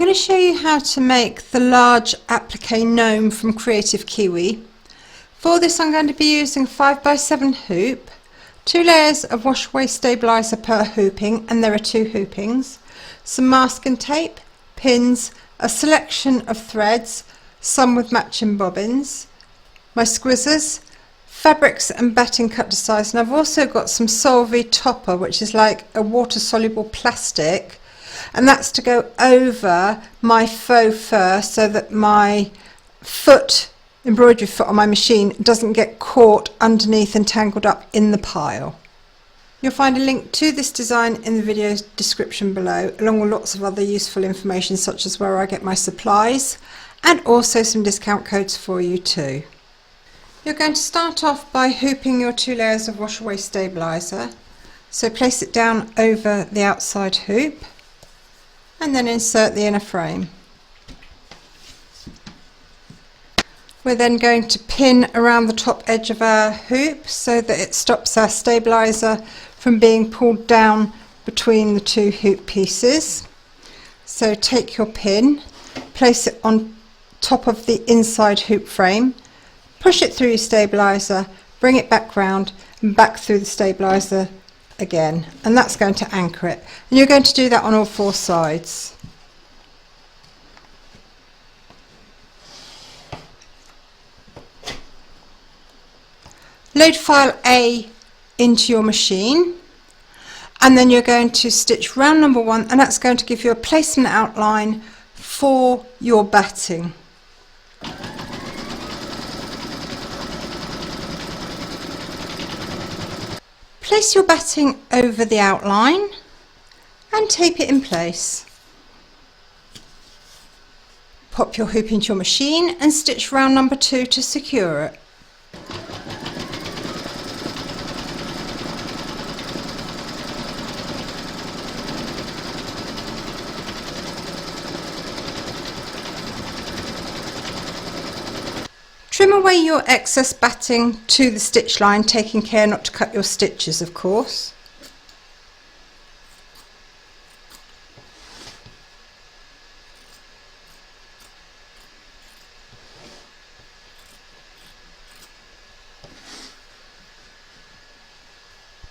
going to show you how to make the Large Applique Gnome from Kreative Kiwi. For this I'm going to be using a 5x7 hoop, 2 layers of wash away stabiliser per hooping, and there are 2 hoopings, some masking tape, pins, a selection of threads, some with matching bobbins, my squizzers, fabrics and batting cut to size, and I've also got some Solvay topper, which is like a water soluble plastic, and that's to go over my faux fur so that my embroidery foot on my machine doesn't get caught underneath and tangled up in the pile. You'll find a link to this design in the video description below, along with lots of other useful information such as where I get my supplies and also some discount codes for you too. You're going to start off by hooping your 2 layers of wash away stabiliser. So place it down over the outside hoop and then insert the inner frame. We're then going to pin around the top edge of our hoop so that it stops our stabiliser from being pulled down between the 2 hoop pieces. So take your pin, place it on top of the inside hoop frame, push it through your stabiliser, bring it back round and back through the stabiliser again, and that's going to anchor it. And you're going to do that on all 4 sides. Load file A into your machine, and then you're going to stitch round number 1, and that's going to give you a placement outline for your batting. Place your batting over the outline and tape it in place. Pop your hoop into your machine and stitch round number 2 to secure it. Trim away your excess batting to the stitch line, taking care not to cut your stitches, of course.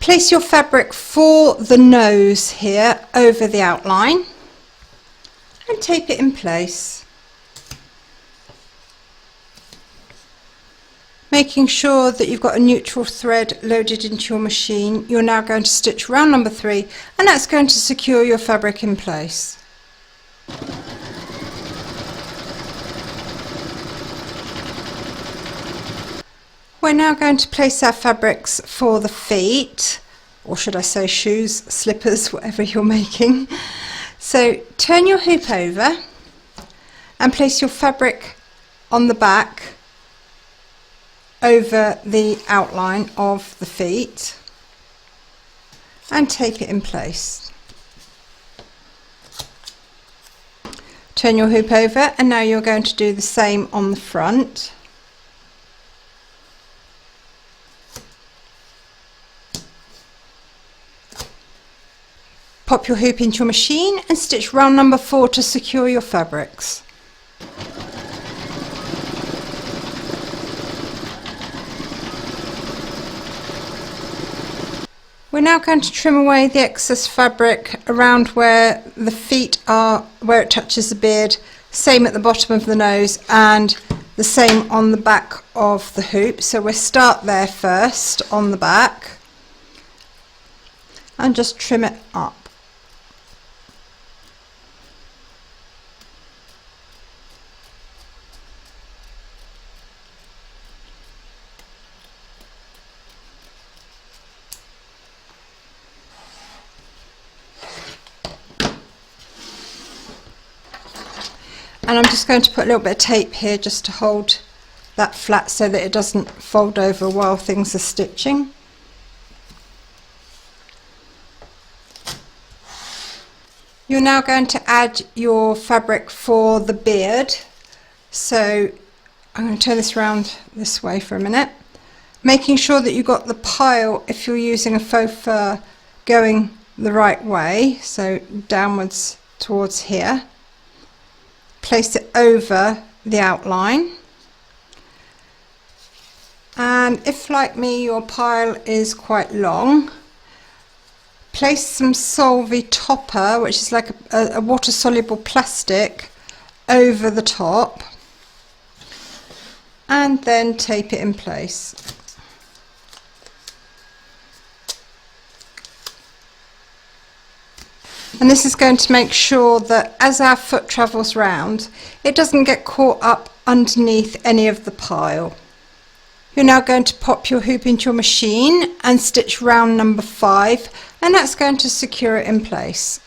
Place your fabric for the nose here over the outline and tape it in place. Making sure that you've got a neutral thread loaded into your machine, you're now going to stitch round number 3, and that's going to secure your fabric in place. We're now going to place our fabrics for the feet, or should I say shoes, slippers, whatever you're making. So turn your hoop over and place your fabric on the back over the outline of the feet and tape it in place. Turn your hoop over, and now you're going to do the same on the front. Pop your hoop into your machine and stitch round number 4 to secure your fabrics. We're now going to trim away the excess fabric around where the feet are, where it touches the beard, same at the bottom of the nose, and the same on the back of the hoop. So we'll start there first on the back and just trim it up. And I'm just going to put a little bit of tape here just to hold that flat so that it doesn't fold over while things are stitching. You're now going to add your fabric for the beard. So I'm going to turn this around this way for a minute, making sure that you've got the pile, if you're using a faux fur, going the right way, so downwards towards here. place it over the outline. And if, like me, your pile is quite long, place some Solvay topper, which is like a water-soluble plastic, over the top, and then tape it in place. And this is going to make sure that as our foot travels round, it doesn't get caught up underneath any of the pile. You're now going to pop your hoop into your machine and stitch round number 5, and that's going to secure it in place.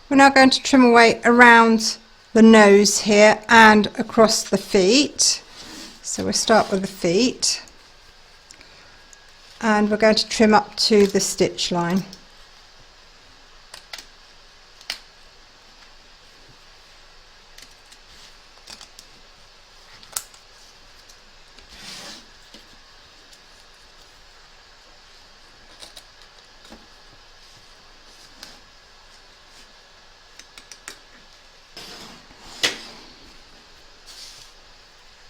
We're now going to trim away around the nose here and across the feet. So we'll start with the feet, and we're going to trim up to the stitch line.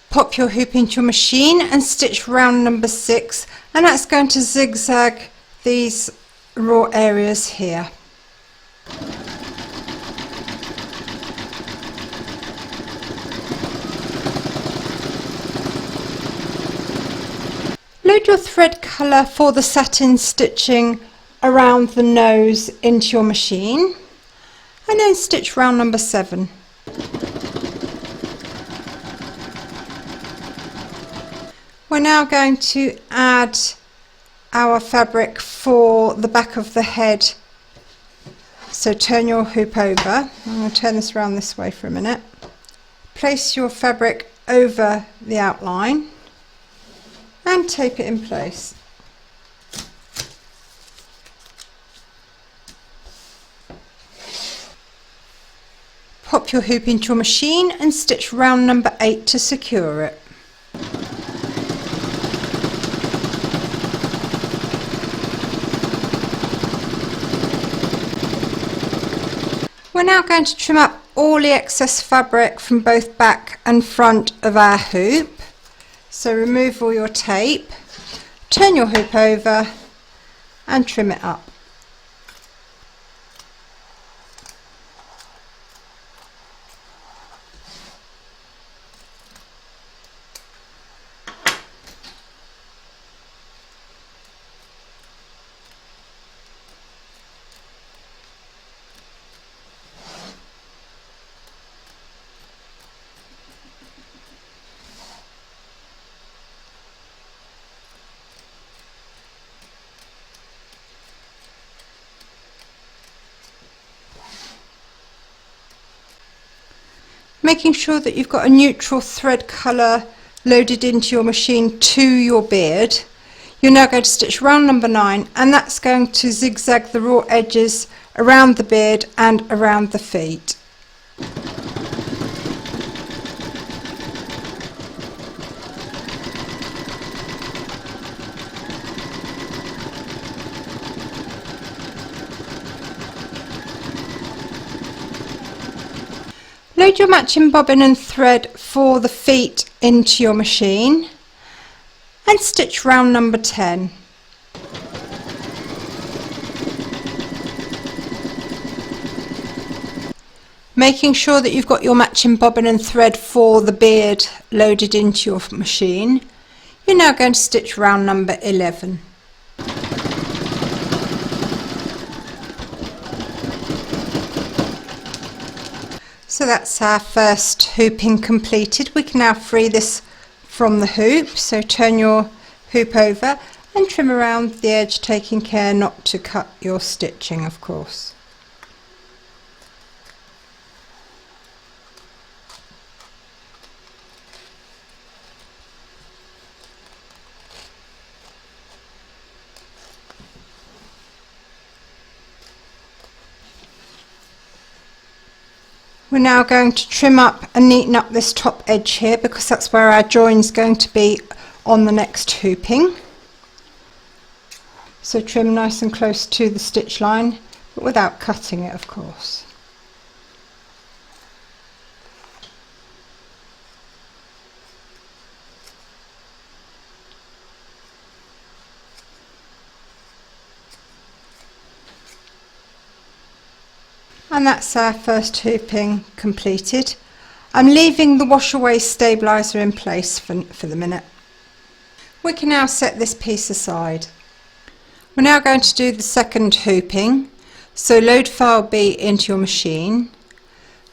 Pop your hoop into your machine and stitch round number 6, and that's going to zigzag these raw areas here. Load your thread colour for the satin stitching around the nose into your machine, and then stitch round number 7. We're now going to add our fabric for the back of the head. So turn your hoop over. I'm going to turn this around this way for a minute. Place your fabric over the outline and tape it in place. Pop your hoop into your machine and stitch round number 8 to secure it. We're now going to trim up all the excess fabric from both back and front of our hoop. So remove all your tape, turn your hoop over and trim it up. Making sure that you've got a neutral thread colour loaded into your machine to your beard. You're now going to stitch round number 9, and that's going to zigzag the raw edges around the beard and around the feet. Load your matching bobbin and thread for the feet into your machine and stitch round number 10. Making sure that you've got your matching bobbin and thread for the beard loaded into your machine, you're now going to stitch round number 11. So that's our first hooping completed. We can now free this from the hoop, so turn your hoop over and trim around the edge, taking care not to cut your stitching, of course. We're now going to trim up and neaten up this top edge here, because that's where our join is going to be on the next hooping. So trim nice and close to the stitch line, but without cutting it, of course. And that's our first hooping completed. I'm leaving the wash away stabiliser in place for the minute. We can now set this piece aside. We're now going to do the second hooping. So load file B into your machine.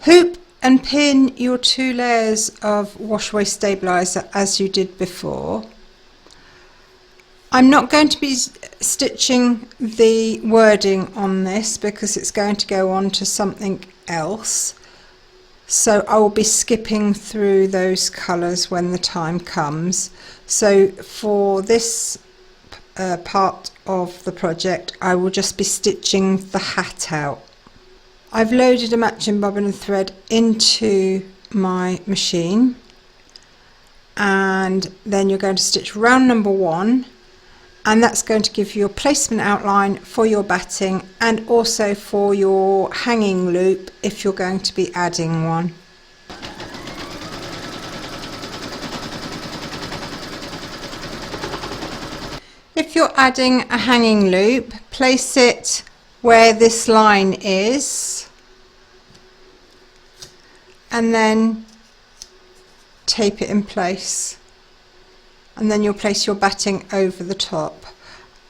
Hoop and pin your 2 layers of wash away stabiliser as you did before. I'm not going to be stitching the wording on this because it's going to go on to something else. So I will be skipping through those colours when the time comes. So for this part of the project, I will just be stitching the hat out. I've loaded a matching bobbin and thread into my machine, and then you're going to stitch round number 1, and that's going to give you a placement outline for your batting and also for your hanging loop if you're going to be adding one. If you're adding a hanging loop, place it where this line is and then tape it in place, and then you'll place your batting over the top.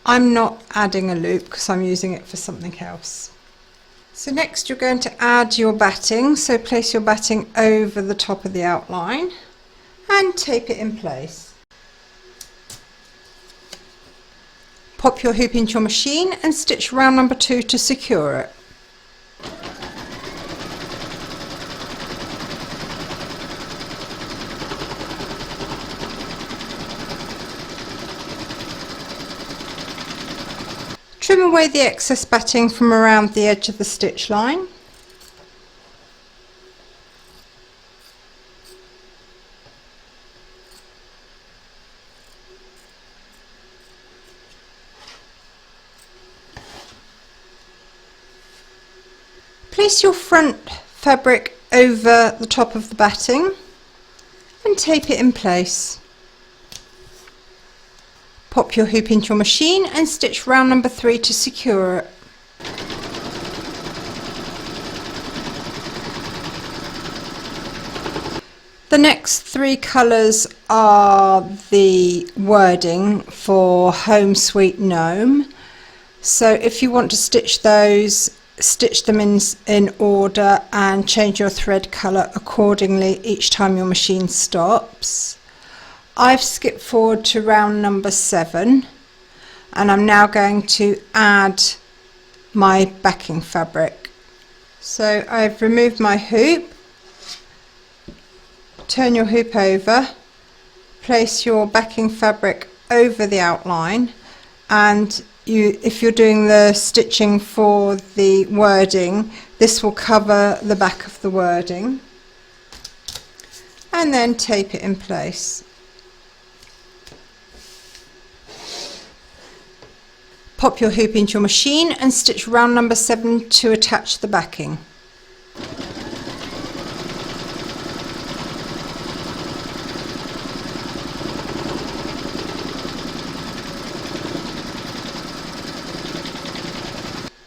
I'm not adding a loop because I'm using it for something else. So next you're going to add your batting, so place your batting over the top of the outline and tape it in place. Pop your hoop into your machine and stitch round number 2 to secure it. Trim away the excess batting from around the edge of the stitch line. Place your front fabric over the top of the batting and tape it in place. Pop your hoop into your machine and stitch round number 3 to secure it. The next 3 colours are the wording for Home Sweet Gnome. So if you want to stitch those, stitch them in order and change your thread colour accordingly each time your machine stops. I've skipped forward to round number 7 and I'm now going to add my backing fabric. So I've removed my hoop, turn your hoop over, place your backing fabric over the outline, and if you're doing the stitching for the wording, this will cover the back of the wording, and then tape it in place. Pop your hoop into your machine and stitch round number 7 to attach the backing.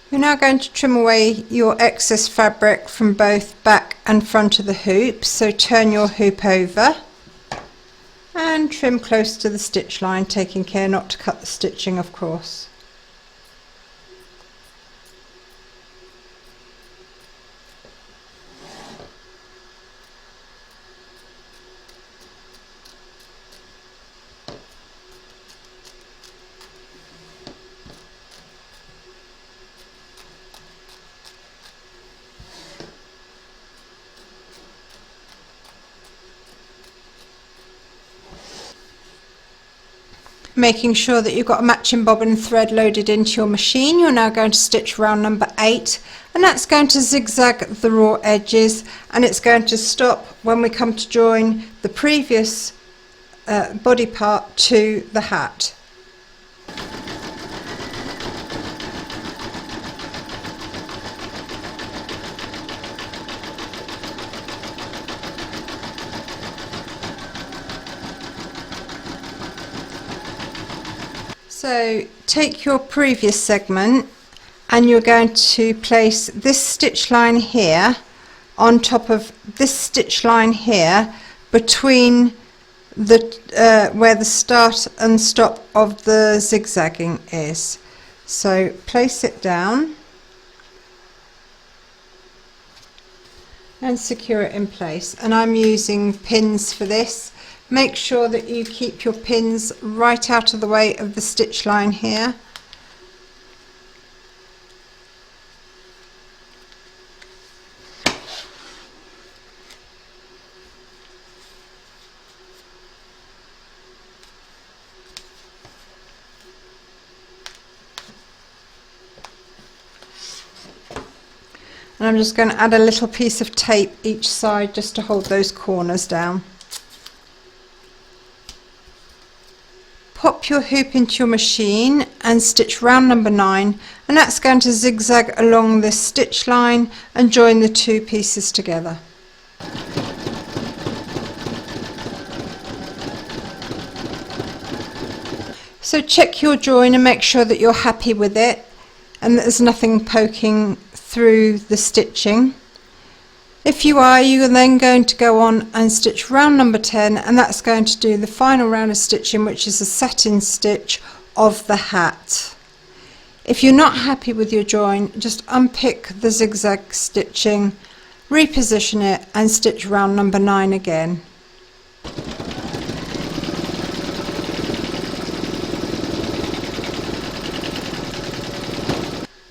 You're now going to trim away your excess fabric from both back and front of the hoop, so turn your hoop over and trim close to the stitch line, taking care not to cut the stitching, of course. Making sure that you've got a matching bobbin and thread loaded into your machine, you're now going to stitch round number 8, and that's going to zigzag the raw edges, and it's going to stop when we come to join the previous body part to the hat. So take your previous segment and you're going to place this stitch line here on top of this stitch line here between the where the start and stop of the zigzagging is. So place it down and secure it in place, and I'm using pins for this. Make sure that you keep your pins right out of the way of the stitch line here. And I'm just going to add a little piece of tape each side just to hold those corners down. Pop your hoop into your machine and stitch round number 9, and that's going to zigzag along this stitch line and join the two pieces together. So check your join and make sure that you're happy with it and that there's nothing poking through the stitching. If you are, you're then going to go on and stitch round number 10, and that's going to do the final round of stitching, which is a satin stitch of the hat. If you're not happy with your join, just unpick the zigzag stitching, reposition it and stitch round number 9 again.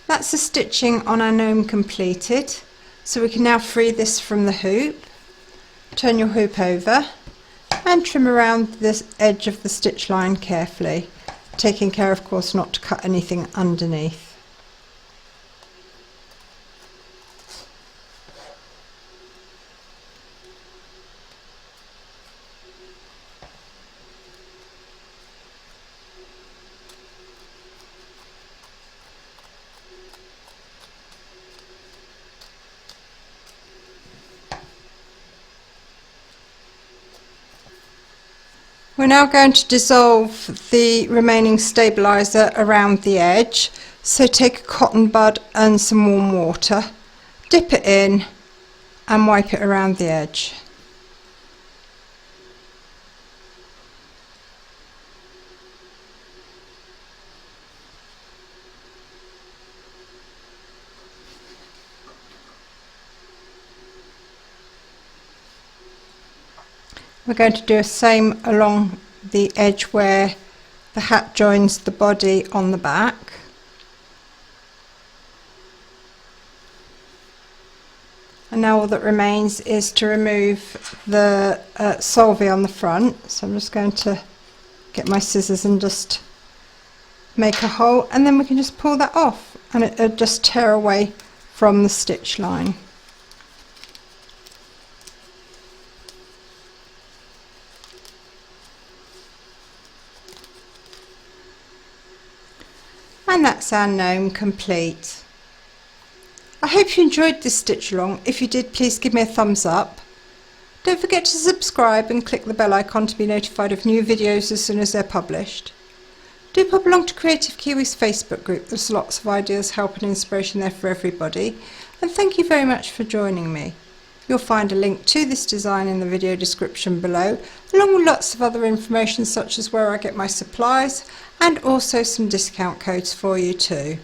That's the stitching on our gnome completed. So we can now free this from the hoop, turn your hoop over and trim around this edge of the stitch line carefully, taking care of course not to cut anything underneath. We're now going to dissolve the remaining stabiliser around the edge, so take a cotton bud and some warm water, dip it in and wipe it around the edge. We're going to do the same along the edge where the hat joins the body on the back. And now all that remains is to remove the solvay on the front. So I'm just going to get my scissors and just make a hole, and then we can just pull that off and it'll just tear away from the stitch line. And that's our gnome complete. I hope you enjoyed this stitch along. If you did, please give me a thumbs up. Don't forget to subscribe and click the bell icon to be notified of new videos as soon as they're published. Do pop along to Kreative Kiwi's Facebook group. There's lots of ideas, help and inspiration there for everybody. And thank you very much for joining me. You'll find a link to this design in the video description below, along with lots of other information such as where I get my supplies and also some discount codes for you too.